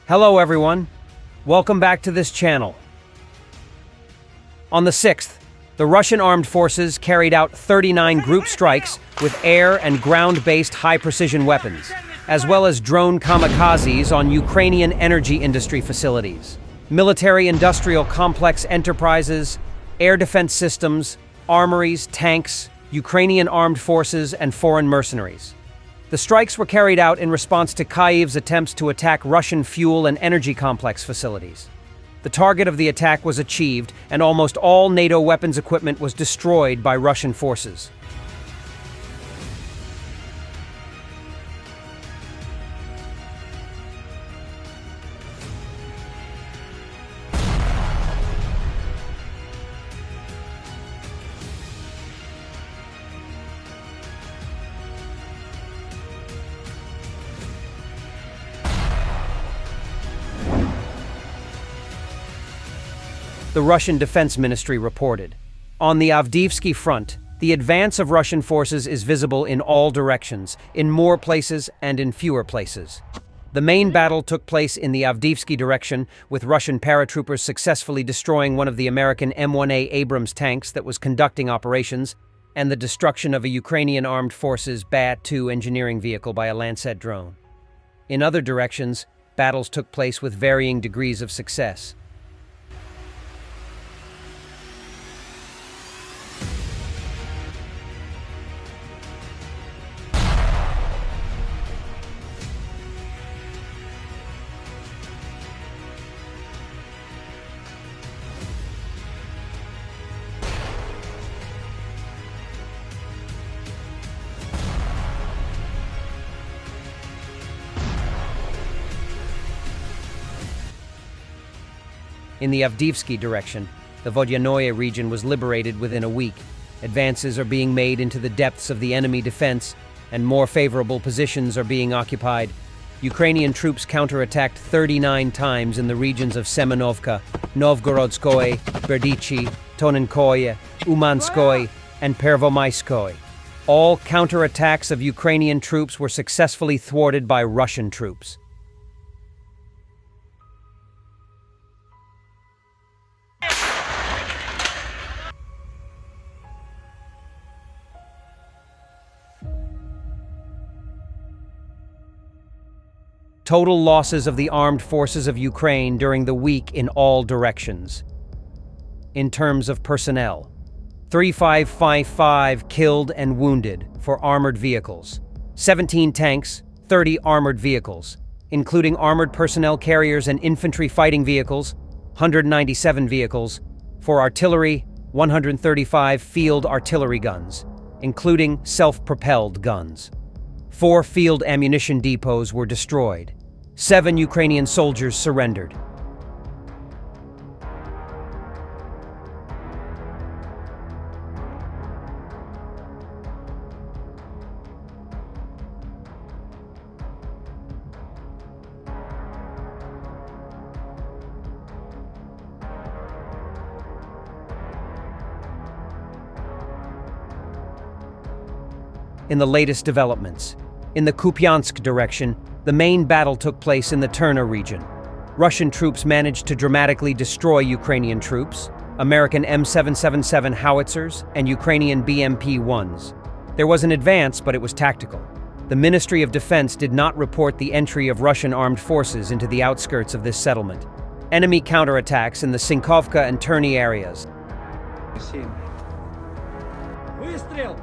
Hello everyone, welcome back to this channel. On the 6th, the Russian armed forces carried out 39 group strikes with air and ground-based high-precision weapons, as well as drone kamikazes on Ukrainian energy industry facilities, military-industrial complex enterprises, air defense systems, armories, tanks, Ukrainian armed forces, and foreign mercenaries. The strikes were carried out in response to Kyiv's attempts to attack Russian fuel and energy complex facilities. The target of the attack was achieved, and almost all NATO weapons equipment was destroyed by Russian forces. The Russian Defense Ministry reported. On the Avdeevsky front, the advance of Russian forces is visible in all directions, in more places and in fewer places. The main battle took place in the Avdeevsky direction, with Russian paratroopers successfully destroying one of the American M1A Abrams tanks that was conducting operations, and the destruction of a Ukrainian armed forces Bat-2 engineering vehicle by a Lancet drone. In other directions, battles took place with varying degrees of success. In the Avdeevsky direction, the Vodyanoye region was liberated within a week. Advances are being made into the depths of the enemy defense, and more favorable positions are being occupied. Ukrainian troops counterattacked 39 times in the regions of Semenovka, Novgorodskoye, Berdichi, Tonenkoye, Umanskoye, and Pervomaiskoye. All counterattacks of Ukrainian troops were successfully thwarted by Russian troops. Total losses of the armed forces of Ukraine during the week in all directions. In terms of personnel, 3,555 killed and wounded for armored vehicles, 17 tanks, 30 armored vehicles, including armored personnel carriers and infantry fighting vehicles, 197 vehicles, for artillery, 135 field artillery guns, including self-propelled guns. 4 field ammunition depots were destroyed. 7 Ukrainian soldiers surrendered. In the latest developments, in the Kupiansk direction, the main battle took place in the Terna region. Russian troops managed to dramatically destroy Ukrainian troops, American M777 howitzers, and Ukrainian BMP-1s. There was an advance, but it was tactical. The Ministry of Defense did not report the entry of Russian armed forces into the outskirts of this settlement. Enemy counterattacks in the Sinkovka and Terny areas. Выстрел!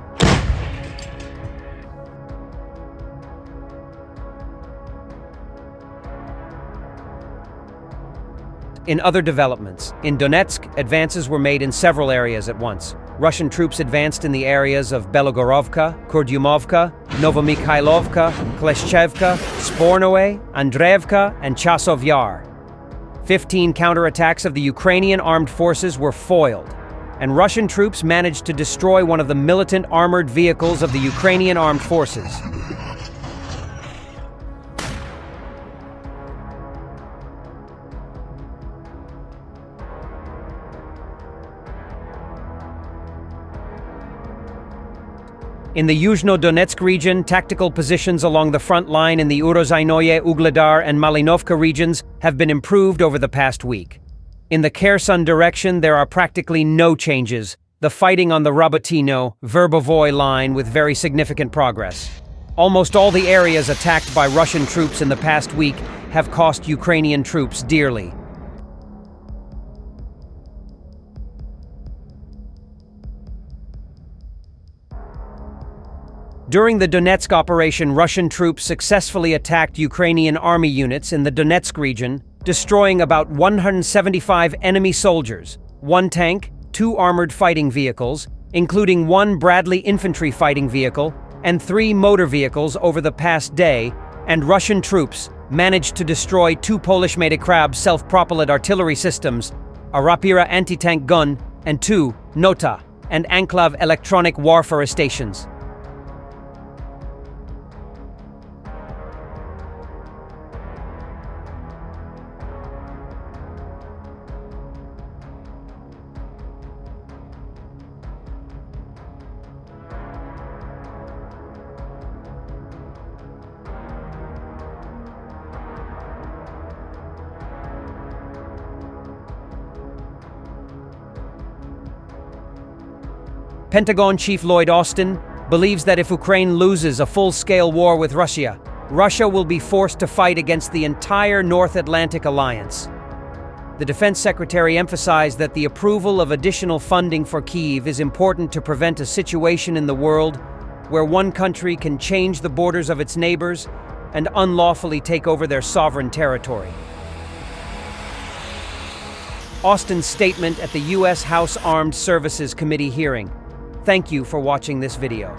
In other developments, in Donetsk, advances were made in several areas at once. Russian troops advanced in the areas of Belogorovka, Kurdyumovka, Novomykhailovka, Kleshchevka, Spornoe, Andreevka, and Chasov Yar. 15 counterattacks of the Ukrainian armed forces were foiled, and Russian troops managed to destroy one of the militant armored vehicles of the Ukrainian armed forces. In the Yuzhno-Donetsk region, tactical positions along the front line in the Urozhainoye, Ugledar, and Malinovka regions have been improved over the past week. In the Kherson direction, there are practically no changes, the fighting on the Rabotino-Verbovoy line with very significant progress. Almost all the areas attacked by Russian troops in the past week have cost Ukrainian troops dearly. During the Donetsk operation, Russian troops successfully attacked Ukrainian army units in the Donetsk region, destroying about 175 enemy soldiers, 1 tank, 2 armored fighting vehicles, including 1 Bradley infantry fighting vehicle, and 3 motor vehicles over the past day, and Russian troops managed to destroy 2 Polish-made Krab self-propelled artillery systems, a Rapira anti-tank gun, and 2 Nota and Anklav electronic warfare stations. Pentagon Chief Lloyd Austin believes that if Ukraine loses a full-scale war with Russia, Russia will be forced to fight against the entire North Atlantic Alliance. The Defense Secretary emphasized that the approval of additional funding for Kyiv is important to prevent a situation in the world where one country can change the borders of its neighbors and unlawfully take over their sovereign territory. Austin's statement at the U.S. House Armed Services Committee hearing. Thank you for watching this video.